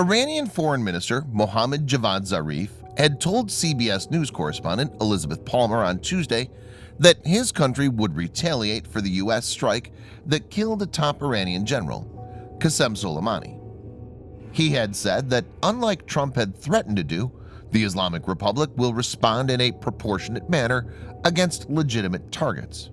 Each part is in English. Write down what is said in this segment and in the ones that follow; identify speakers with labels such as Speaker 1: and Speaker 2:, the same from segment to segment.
Speaker 1: Iranian Foreign Minister Mohammad Zarif had told CBS News correspondent Elizabeth Palmer on Tuesday that his country would retaliate for the U.S. strike that killed a top Iranian general, Qasem Soleimani. He had said that, unlike Trump had threatened to do, the Islamic Republic will respond in a proportionate manner against legitimate targets.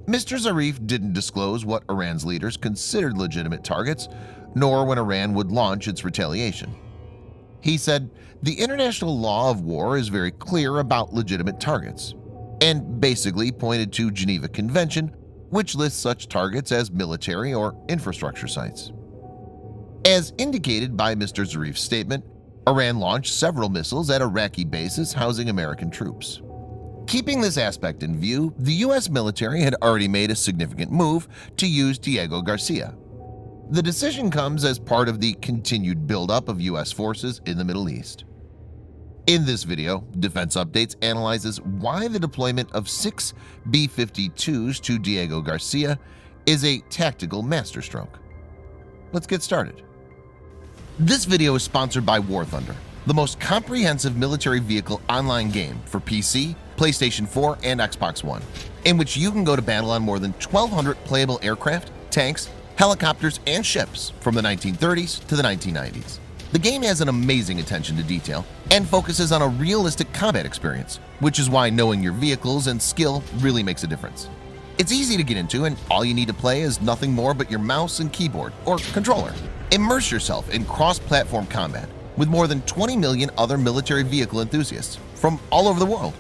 Speaker 1: Mr. Zarif didn't disclose what Iran's leaders considered legitimate targets, nor when Iran would launch its retaliation. He said, "The international law of war is very clear about legitimate targets," and basically pointed to Geneva Convention, which lists such targets as military or infrastructure sites. As indicated by Mr. Zarif's statement, Iran launched several missiles at Iraqi bases housing American troops. Keeping this aspect in view, the U.S. military had already made a significant move to use Diego Garcia. The decision comes as part of the continued buildup of U.S. forces in the Middle East. In this video, Defense Updates analyzes why the deployment of 6 B52s to Diego Garcia is a tactical masterstroke. Let's get started. This video is sponsored by War Thunder, the most comprehensive military vehicle online game for PC, PlayStation 4, and Xbox One, in which you can go to battle on more than 1,200 playable aircraft, tanks, helicopters, and ships from the 1930s to the 1990s. The game has an amazing attention to detail and focuses on a realistic combat experience, which is why knowing your vehicles and skill really makes a difference. It's easy to get into, and all you need to play is nothing more but your mouse and keyboard or controller. Immerse yourself in cross-platform combat with more than 20 million other military vehicle enthusiasts from all over the world.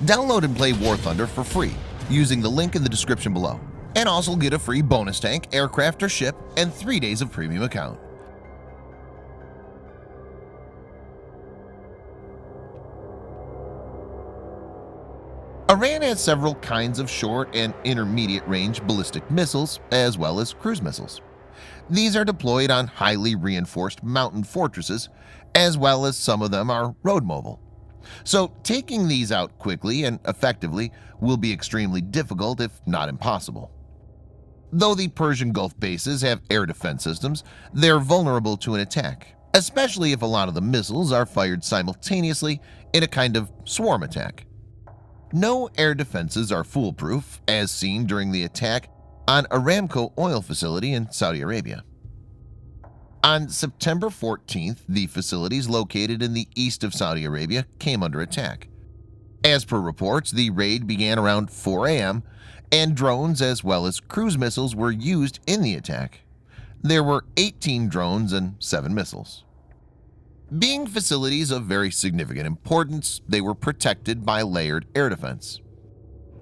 Speaker 1: Download and play War Thunder for free using the link in the description below, and also get a free bonus tank, aircraft, or ship, and 3 days of premium account. Iran has several kinds of short and intermediate range ballistic missiles as well as cruise missiles. These are deployed on highly reinforced mountain fortresses, as well as some of them are road mobile. So taking these out quickly and effectively will be extremely difficult, if not impossible. Though the Persian Gulf bases have air defense systems, they're vulnerable to an attack, especially if a lot of the missiles are fired simultaneously in a kind of swarm attack. No air defenses are foolproof, as seen during the attack on Aramco oil facility in Saudi Arabia. On September 14th, the facilities located in the east of Saudi Arabia came under attack. As per reports, the raid began around 4 a.m., and drones as well as cruise missiles were used in the attack. There were 18 drones and 7 missiles. Being facilities of very significant importance, they were protected by layered air defense.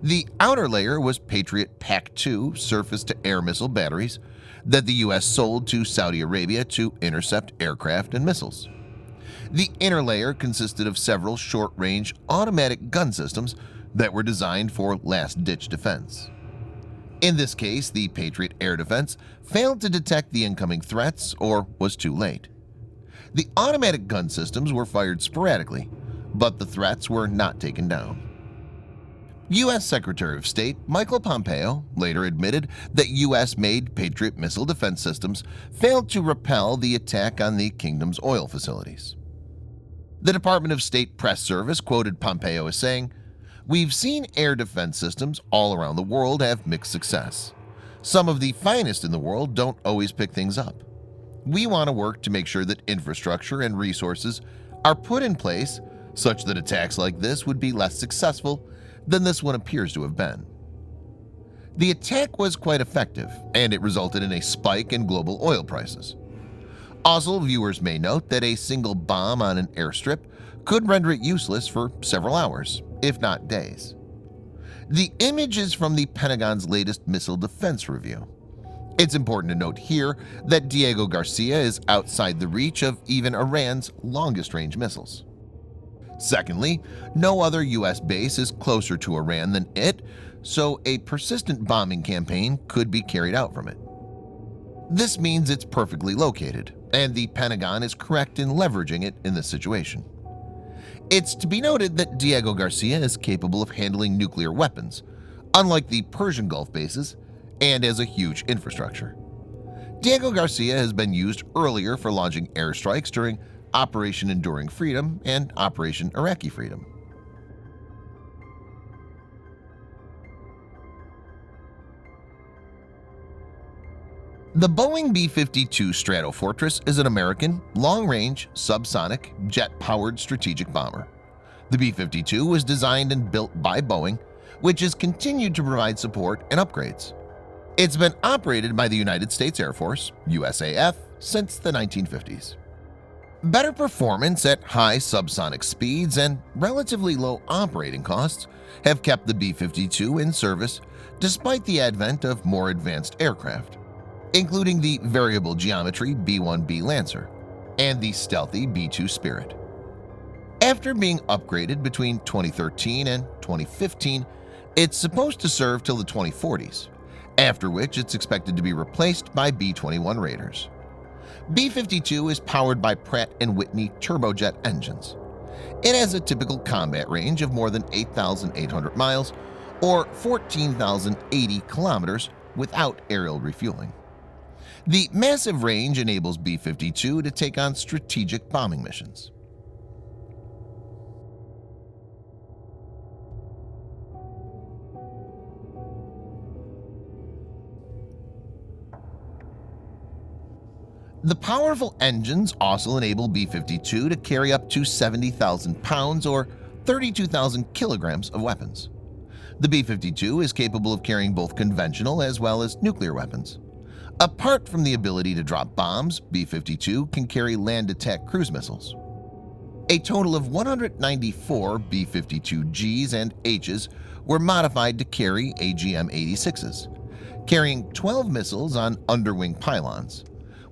Speaker 1: The outer layer was Patriot PAC-2 surface-to-air missile batteries that the U.S. sold to Saudi Arabia to intercept aircraft and missiles. The inner layer consisted of several short-range automatic gun systems that were designed for last-ditch defense. In this case, the Patriot air defense failed to detect the incoming threats or was too late. The automatic gun systems were fired sporadically, but the threats were not taken down. U.S. Secretary of State Michael Pompeo later admitted that U.S.-made Patriot missile defense systems failed to repel the attack on the kingdom's oil facilities. The Department of State press service quoted Pompeo as saying, "We've seen air defense systems all around the world have mixed success. Some of the finest in the world don't always pick things up. We want to work to make sure that infrastructure and resources are put in place such that attacks like this would be less successful than this one appears to have been." The attack was quite effective, and it resulted in a spike in global oil prices. Also, viewers may note that a single bomb on an airstrip could render it useless for several hours, if not days. The image is from the Pentagon's latest missile defense review. It's important to note here that Diego Garcia is outside the reach of even Iran's longest-range missiles. Secondly, no other U.S. base is closer to Iran than it, so a persistent bombing campaign could be carried out from it. This means it's perfectly located, and the Pentagon is correct in leveraging it in this situation. It's to be noted that Diego Garcia is capable of handling nuclear weapons, unlike the Persian Gulf bases, and has a huge infrastructure. Diego Garcia has been used earlier for launching airstrikes during Operation Enduring Freedom and Operation Iraqi Freedom. The Boeing B-52 Stratofortress is an American, long-range, subsonic, jet-powered strategic bomber. The B-52 was designed and built by Boeing, which has continued to provide support and upgrades. It's been operated by the United States Air Force, USAF, since the 1950s. Better performance at high subsonic speeds and relatively low operating costs have kept the B-52 in service despite the advent of more advanced aircraft, including the variable geometry B-1B Lancer and the stealthy B-2 Spirit. After being upgraded between 2013 and 2015, it's supposed to serve till the 2040s, after which it's expected to be replaced by B-21 Raiders. B-52 is powered by Pratt & Whitney turbojet engines. It has a typical combat range of more than 8,800 miles or 14,080 kilometers without aerial refueling. The massive range enables B-52 to take on strategic bombing missions. The powerful engines also enable B-52 to carry up to 70,000 pounds or 32,000 kilograms of weapons. The B-52 is capable of carrying both conventional as well as nuclear weapons. Apart from the ability to drop bombs, B-52 can carry land attack cruise missiles. A total of 194 B-52Gs and Hs were modified to carry AGM-86s, carrying 12 missiles on underwing pylons,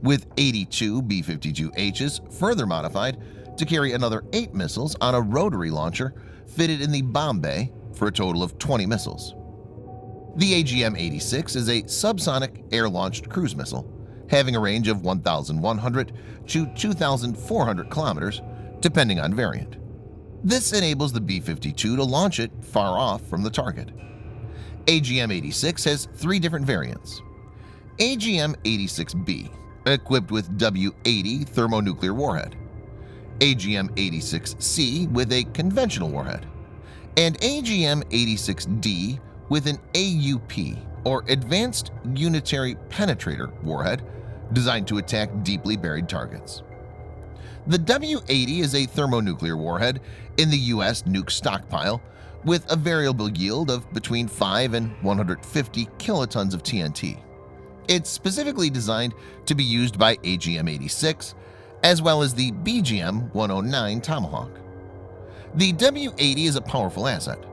Speaker 1: with 82 B-52Hs further modified to carry another 8 missiles on a rotary launcher fitted in the bomb bay for a total of 20 missiles. The AGM-86 is a subsonic air-launched cruise missile, having a range of 1,100 to 2,400 kilometers, depending on variant. This enables the B-52 to launch it far off from the target. AGM-86 has 3 different variants. AGM-86B, equipped with W-80 thermonuclear warhead, AGM-86C with a conventional warhead, and AGM-86D with an AUP, or Advanced Unitary Penetrator warhead, designed to attack deeply buried targets. The W-80 is a thermonuclear warhead in the U.S. nuke stockpile with a variable yield of between 5 and 150 kilotons of TNT. It's specifically designed to be used by AGM-86 as well as the BGM-109 Tomahawk. The W-80 is a powerful asset.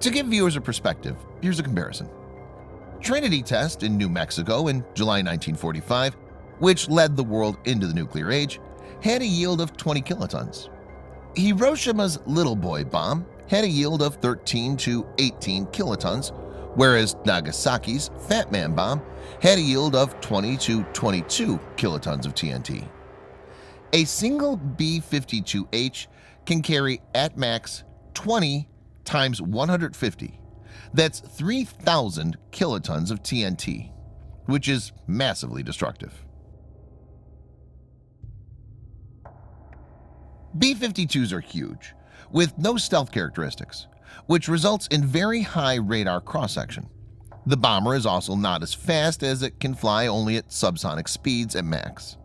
Speaker 1: To give viewers a perspective, here's a comparison. Trinity test in New Mexico in July 1945, which led the world into the nuclear age, had a yield of 20 kilotons. Hiroshima's Little Boy bomb had a yield of 13 to 18 kilotons, whereas Nagasaki's Fat Man bomb had a yield of 20 to 22 kilotons of TNT. A single B-52H can carry at max 20 times 150. That's 3,000 kilotons of TNT, which is massively destructive. B-52s are huge, with no stealth characteristics, which results in very high radar cross-section. The bomber is also not as fast as it can fly only at subsonic speeds at max.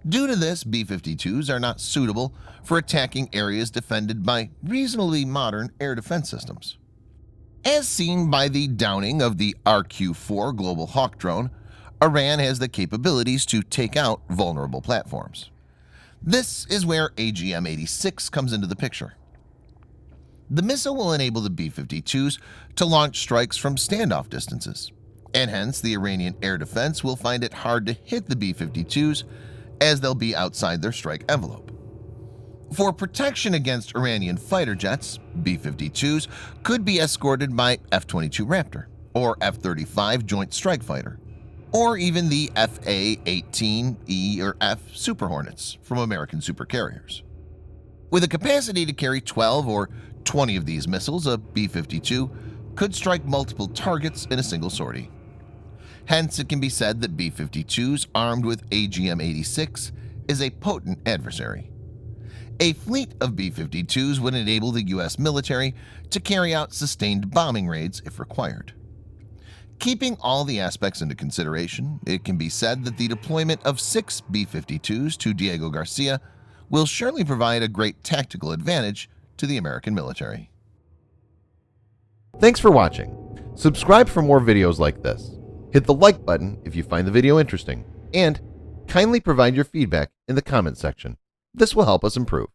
Speaker 1: Due to this, B-52s are not suitable for attacking areas defended by reasonably modern air defense systems. As seen by the downing of the RQ-4 Global Hawk drone, Iran has the capabilities to take out vulnerable platforms. This is where AGM-86 comes into the picture. The missile will enable the B-52s to launch strikes from standoff distances, and hence the Iranian air defense will find it hard to hit the B-52s as they'll be outside their strike envelope. For protection against Iranian fighter jets, B-52s could be escorted by F-22 Raptor or F-35 Joint Strike Fighter, or even the FA-18E or F Super Hornets from American supercarriers. With a capacity to carry 12 or 20 of these missiles, a B-52 could strike multiple targets in a single sortie. Hence, it can be said that B-52s armed with AGM-86 is a potent adversary. A fleet of B-52s would enable the U.S. military to carry out sustained bombing raids if required. Keeping all the aspects into consideration, it can be said that the deployment of 6 B-52s to Diego Garcia will surely provide a great tactical advantage to the American military.
Speaker 2: Thanks for watching. Subscribe for more videos like this. Hit the like button if you find the video interesting, and kindly provide your feedback in the comment section. This will help us improve.